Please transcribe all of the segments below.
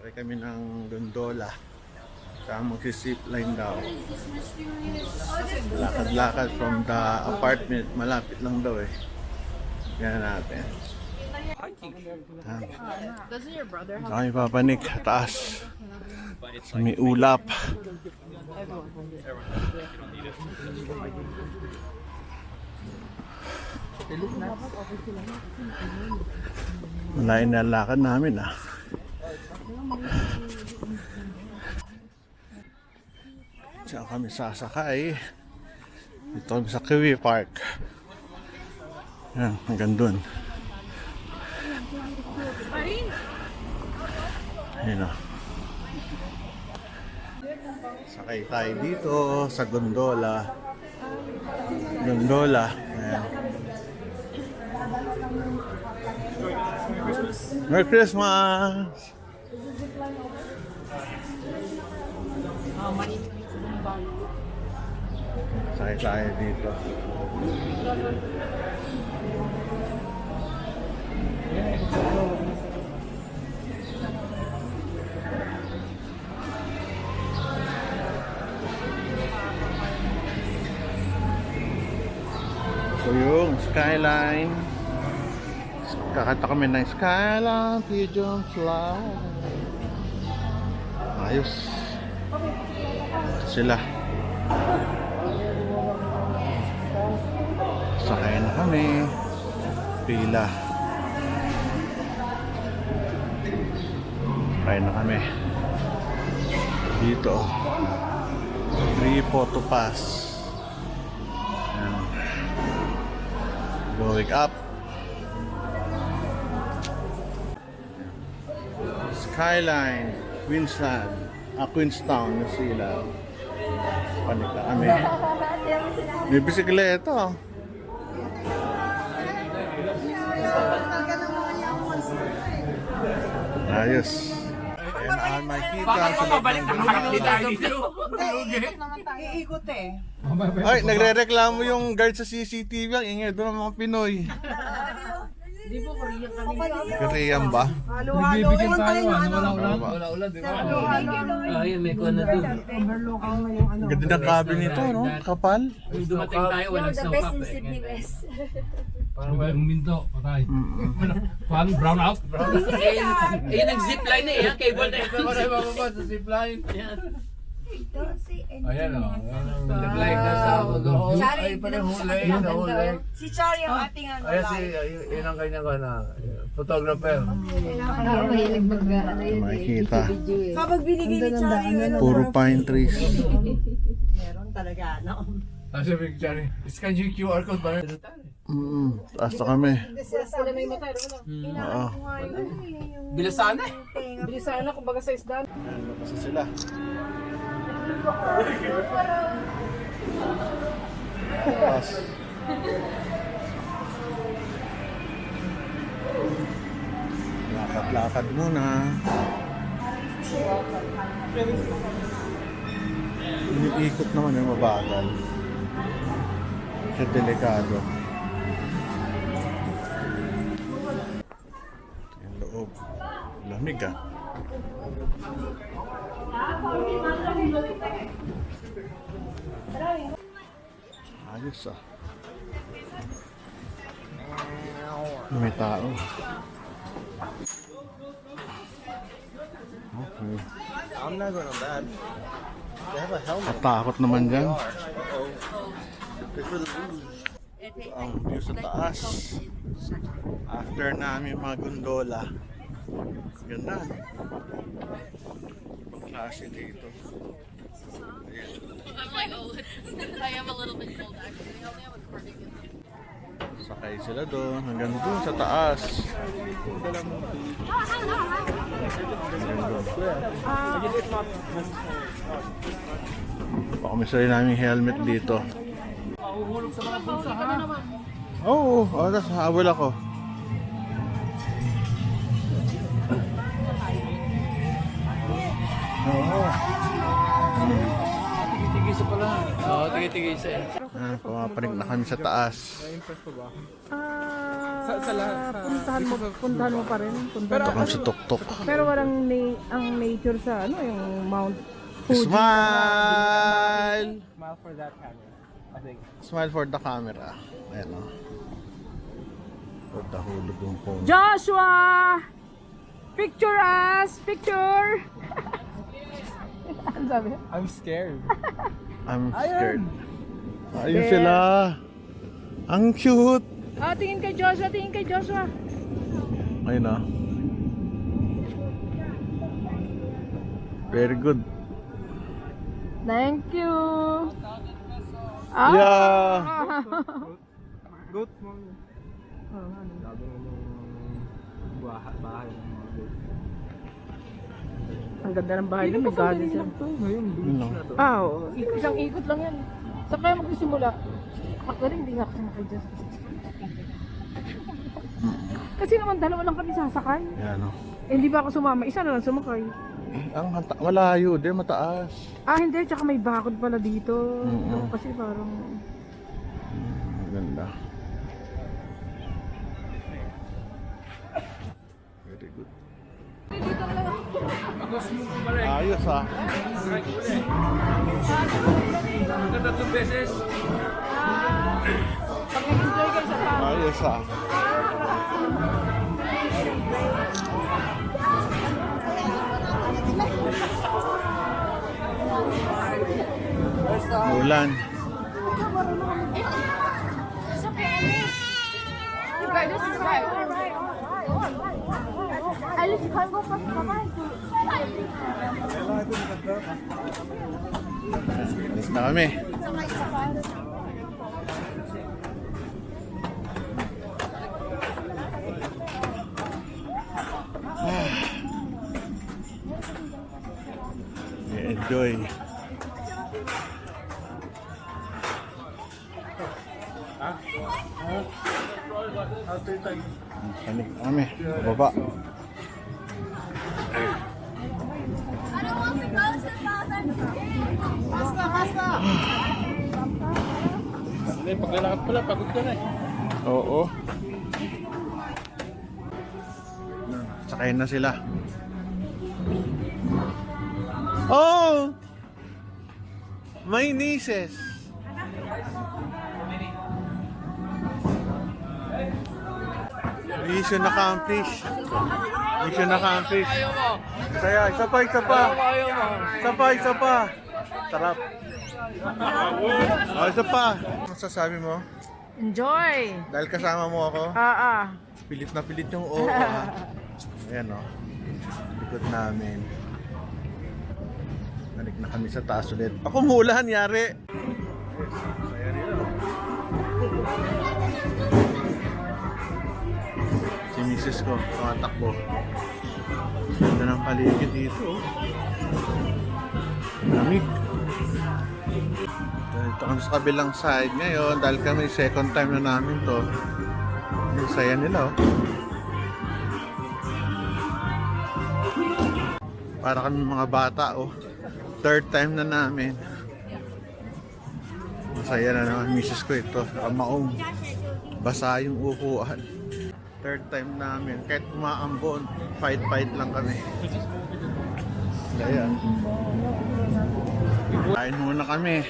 Sakay kami ng gondola. Saka mag-zipline daw. Lakad-lakad from the apartment. Malapit lang daw eh. Yan natin. Doesn't your brother have? Kami papanik. Taas. May ulap. Malayo na lakad namin ah. Diyan kami sasakay. Dito kami sa Kiwi Park. Yan, hanggang dun. Ayun o. Sakay tayo dito sa gondola. Gondola. Ayan. Merry Christmas! Sakay tayo dito. So yung skyline. Kakanta kami ng Skyline Pigeon Fly. Ayos. Sila. Sakay na kami. Pila. Sakay na kami. Dito. Free photo pass. Ayan. Going up. Skyline, Queenstown na sila. Panik na kami. May bisikleta. Ayos. Ayan ang makita sa Pabalik na kami dito. Iikot eh. Ay, nagre-reklamo yung guard sa CCTV. Ang ingay doon ng mga Pinoy. Di po Korean kami. Korean ba? Nagbibigyan tayo, wala ulan, di ba? Ayun, may kuha na doon. Overlooking mo yung ano. Ganda ng cabin nito, no? Kapal. Nung dumating tayo, walang snow cap. Sydney West. Parang may huminto, patay. Paano, brown out? Ayun ang zipline na eh, ang cable na yun. Sa zipline. Don't say anything. Ayan o. Nag-like na sa ako doon. Ay, parang huli. Si Chari ang ating ano Ayan si, yun ang kanyang photographer. Mahilig Makikita. Kapag binigay ni Chari yun. Puro pine trees. Meron talaga, no? Nasa picture. Scan yung QR code ba? Taas na kami. Sila may matay, ano? Oo. Bilasan eh. Bilisan na, kumbaga sa isda. Ayan, labas na sila. Taas. Lakad-lakad muna. Iniikot naman yung mabagal. Kasi delikado. Yung loob. Lamig ah. Ayos ah. May tao. Okay. I'm not gonna bad. They have a helmet. Katakot naman dyan. They for the booze. Ang view sa taas. After namin magundola. Ganda. Ang klase dito. I'm like, oh, I am a little bit cold actually. I only have a cardigan. Sakay sila doon. Hanggang doon sa taas. Pakumisari namin helmet dito. Mahuhulog sa mga bulsa ha. Oo, tapos habol ako. Oo. Tigisa pala. Oo, tigisa. Pumapanik na kami sa taas. Na-impress ko ba? puntahan mo pa rin. Puntahan Ito kang si Tuktok. pero walang ang nature sa ano, yung Mount Fuji. Smile! Smile for that camera. I think. Smile for the camera. Ayan o. Nahulog yung phone. Joshua! Picture us! Picture! Ano sabi? I'm scared. I'm scared. Ayun sila. Ang cute. Ah, tingin kay Joshua, tingin kay Joshua. Ayun na. Very good. Thank you. Ah. Yeah. Goat mo. Sabi mo bahay ng mga goat. Ang ganda ng bahay niya, may garden siya. Ngayon, Yun lang. Ah, oo. Isang ikot lang yan. Saan kaya magsisimula? Actually, hindi nga ako sumakay dyan. Kasi naman dalawa lang kami sasakay. Yan o. Eh, hindi ba ako sumama? Isa na lang sumakay. Malayo din, mataas. Ah, hindi. Tsaka may bakod pala dito. Mm-mm. Kasi parang... Maganda. Very good. Ayos ah. Maganda 2 beses. Pag nag-enjoy kayo sa pa. Ayos ah. Ulan. Alice, can go first, bye-bye. Alis na kami. Enjoy. Panik na kami. Baba. Pag lalakad pala, pagod ka na eh. Oo. Sakay na sila. Oh! My nieces. Mission accomplished. Mission accomplished. Kaya, isa pa, isa pa. Isa pa, isa pa. Sarap. Oh, isa pa. Ano sasabi mo? Enjoy! Dahil kasama mo ako, pilit na pilit yung oo. Ayan o. Likod namin. Balik na kami sa taas ulit. Ako umuulan, yari. Ayan yun o. Si misis ko, tumatakbo. Ganda ng paligid dito. Lamig. Dito kami sa kabilang side ngayon dahil kami second time na namin to. Ang saya nila oh. Para kami mga bata oh. Third time na namin. Masaya na naman misis ko ito. Maong basa yung upuan. Third time namin. Kahit umaambon, fight lang kami. Kaya kain muna kami.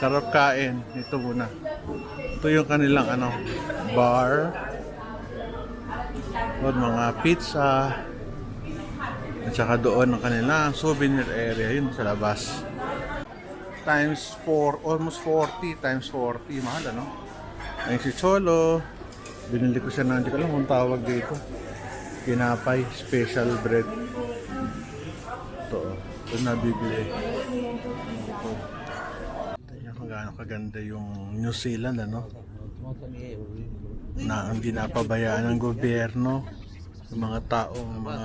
Sarap kain. Ito muna. Ito yung kanilang ano, bar. Doon mga pizza. At saka doon ang kanilang souvenir area. Yun sa labas. Times 4, almost 40 times 40. Mahal ano? Ayun si Cholo. Binili ko siya na, hindi ko alam kung tawag dito. Kinapay, special bread. Ito nabibili. Tingnan kung gaano kaganda yung New Zealand ano. Na hindi napabayaan ng gobyerno. Yung mga tao, mga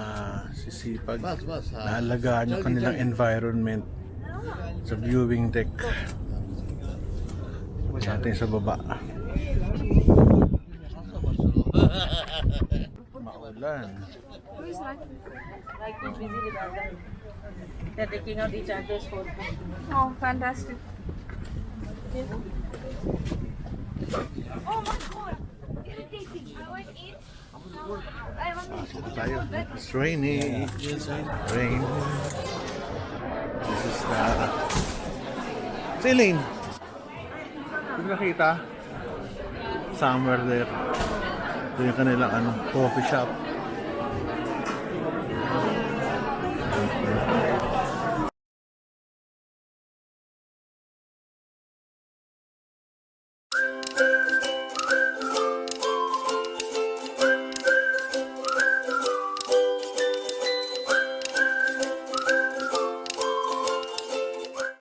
sisipag na alagaan yung kanilang environment sa viewing deck. Sa atin sa baba. Maulan. They're taking out each other's photos. Oh, fantastic. Oh my God. Dito tayo. It's raining. Rain. This is the... Celine! Hindi nakita? Somewhere there. Ito yung kanilang coffee shop.